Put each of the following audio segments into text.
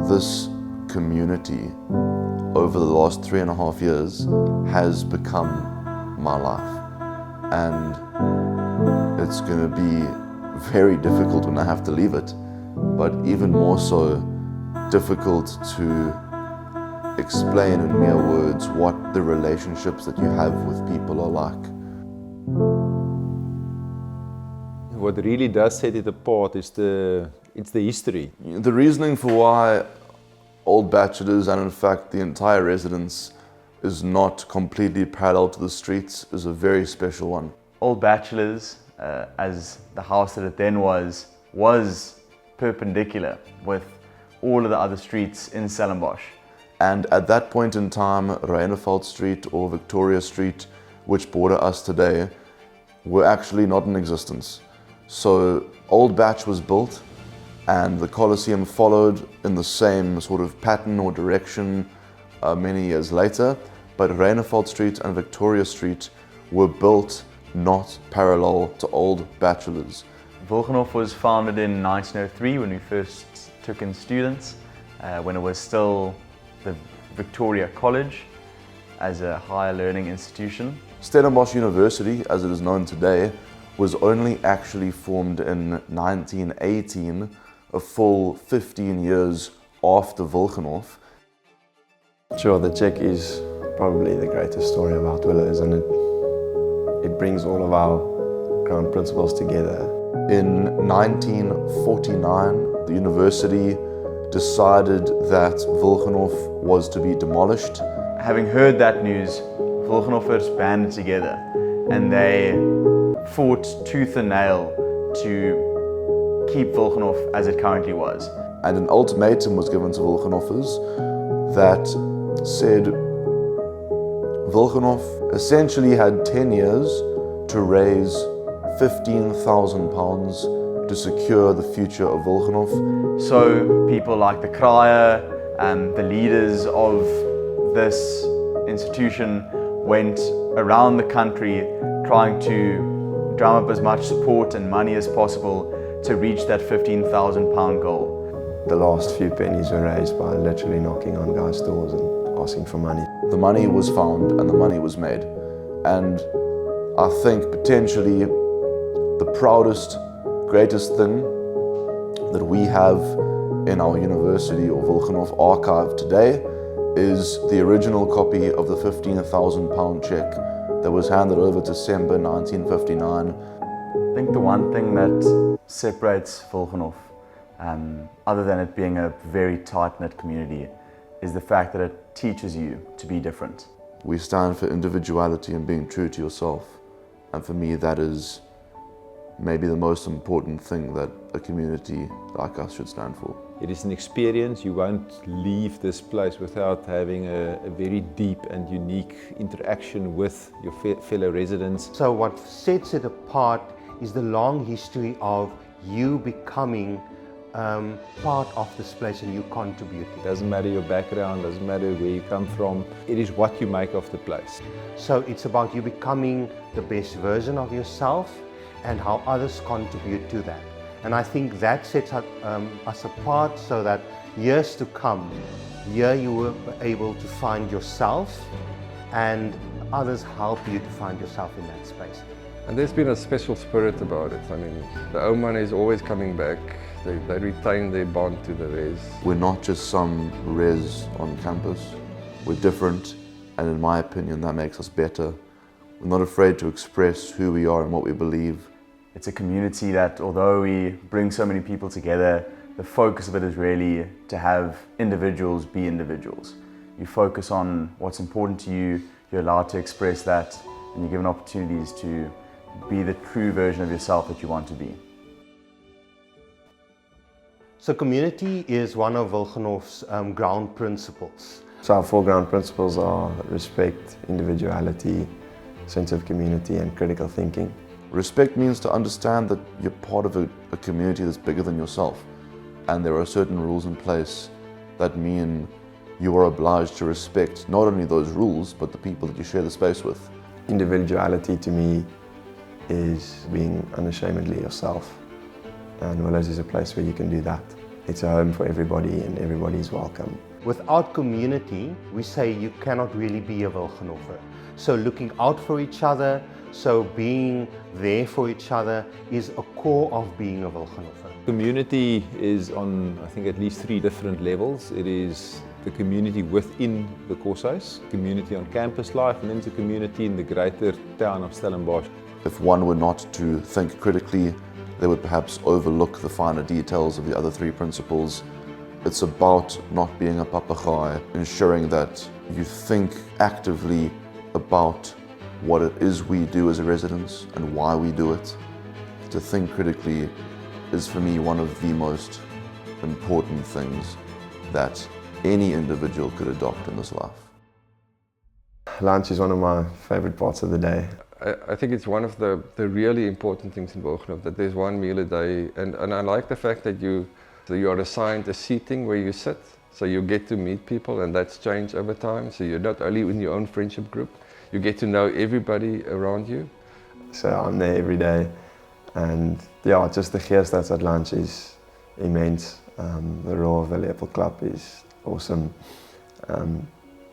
this community over the last 3.5 years has become my life. And it's going to be very difficult when I have to leave it, but even more so difficult to explain in mere words what the relationships that you have with people are like. What really does set it apart is the history. The reasoning for why Old Bachelors, and in fact the entire residence, is not completely parallel to the streets is a very special one. Old Bachelors, as the house that it then was perpendicular with all of the other streets in Stellenbosch. And at that point in time, Wilgenhof Street or Victoria Street, which border us today, were actually not in existence. So Old Batch was built and the Colosseum followed in the same sort of pattern or direction many years later, but Wilgenhof Street and Victoria Street were built not parallel to Old Bachelors. Wilgenhof was founded in 1903 when we first took in students, when it was still the Victoria College as a higher learning institution. Stellenbosch University, as it is known today, was only actually formed in 1918, a full 15 years after Wilgenhof. Sure, the check is probably the greatest story about Willows, and it brings all of our ground principles together. In 1949, the university decided that Wilgenhof was to be demolished. Having heard that news, Wilgenhoffers banded together and they fought tooth and nail to keep Wilgenhof as it currently was. And an ultimatum was given to Wilgenhoffers that said Wilgenhof essentially had 10 years to raise £15,000 to secure the future of Wilgenhof. So people like the crier and the leaders of this institution went around the country trying to drum up as much support and money as possible to reach that £15,000 goal. The last few pennies were raised by literally knocking on guys' doors and asking for money. The money was found and the money was made. And I think potentially the proudest, greatest thing that we have in our university or Wilgenhof archive today is the original copy of the £15,000 check that was handed over December 1959. I think the one thing that separates Wilgenhof, other than it being a very tight-knit community, is the fact that it teaches you to be different. We stand for individuality and being true to yourself. And for me, that is maybe the most important thing that a community like us should stand for. It is an experience. You won't leave this place without having a very deep and unique interaction with your fellow residents. So what sets it apart is the long history of you becoming part of this place and you contributing. It doesn't matter your background, doesn't matter where you come from. It is what you make of the place. So it's about you becoming the best version of yourself and how others contribute to that. And I think that sets us apart, so that years to come, here you will be able to find yourself and others help you to find yourself in that space. And there's been a special spirit about it. I mean, the Oman is always coming back. They retain their bond to the res. We're not just some res on campus. We're different, and in my opinion, that makes us better. We're not afraid to express who we are and what we believe. It's a community that, although we bring so many people together, the focus of it is really to have individuals be individuals. You focus on what's important to you, you're allowed to express that, and you're given opportunities to be the true version of yourself that you want to be. So community is one of Wilgenhof's ground principles. So our 4 ground principles are respect, individuality, sense of community, and critical thinking. Respect means to understand that you're part of a community that's bigger than yourself, and there are certain rules in place that mean you are obliged to respect not only those rules, but the people that you share the space with. Individuality to me is being unashamedly yourself, and Willows is a place where you can do that. it's a home for everybody and everybody's welcome. Without community, we say you cannot really be a Wilgenhofer. So looking out for each other, so being there for each other is a core of being a Wilgenhofer. Community is on, I think, at least 3 different levels. It is the community within the coursehouse, community on campus life, and then the community in the greater town of Stellenbosch. If one were not to think critically, they would perhaps overlook the finer details of the other 3 principles. It's about not being a papagaaie, ensuring that you think actively about what it is we do as a residence and why we do it. To think critically is for me one of the most important things that any individual could adopt in this life. Lunch is one of my favorite parts of the day. I think it's one of the really important things in Wilgenhof, that there's one meal a day, and I like the fact that you are assigned a seating where you sit, so you get to meet people, and that's changed over time. So you're not only in your own friendship group, you get to know everybody around you. So I'm there every day, and yeah, just the geest that's at lunch is immense. The Royal Valley Apple Club is awesome.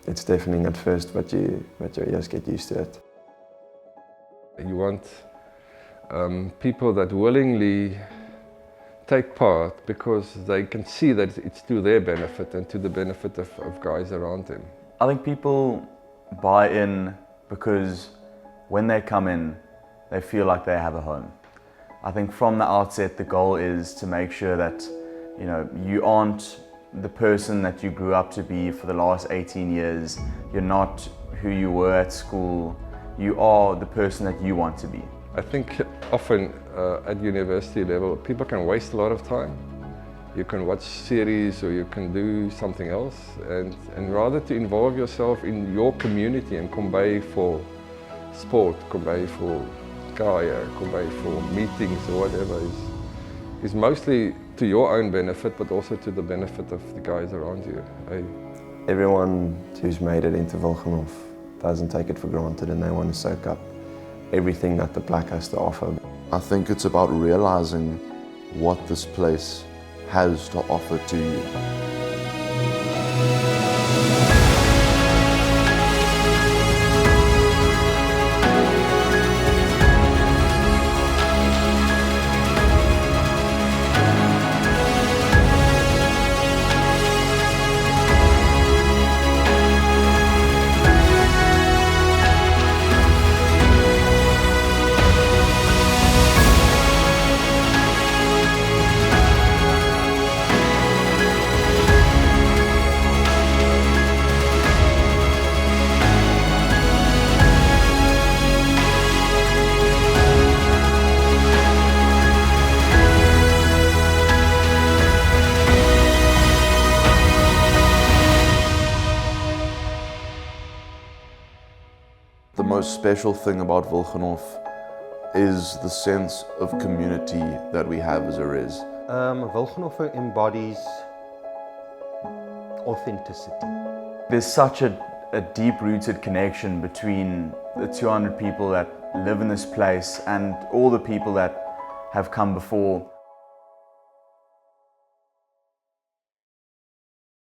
It's deafening at first, but your ears get used to it. You want people that willingly take part because they can see that it's to their benefit and to the benefit of guys around them. I think people buy in because when they come in, they feel like they have a home. I think from the outset, the goal is to make sure that you aren't the person that you grew up to be for the last 18 years. You're not who you were at school. You are the person that you want to be. I think often at university level, people can waste a lot of time. You can watch series or you can do something else, and rather to involve yourself in your community and come by for sport, come by for kaya, come by for meetings or whatever is mostly to your own benefit, but also to the benefit of the guys around you. Everyone who's made it into Wilgenhof doesn't take it for granted, and they want to soak up everything that the Black has to offer. I think it's about realizing what this place has to offer to you. The most special thing about Wilgenhof is the sense of community that we have as a res. Wilgenhofer embodies authenticity. There's such a deep-rooted connection between the 200 people that live in this place and all the people that have come before.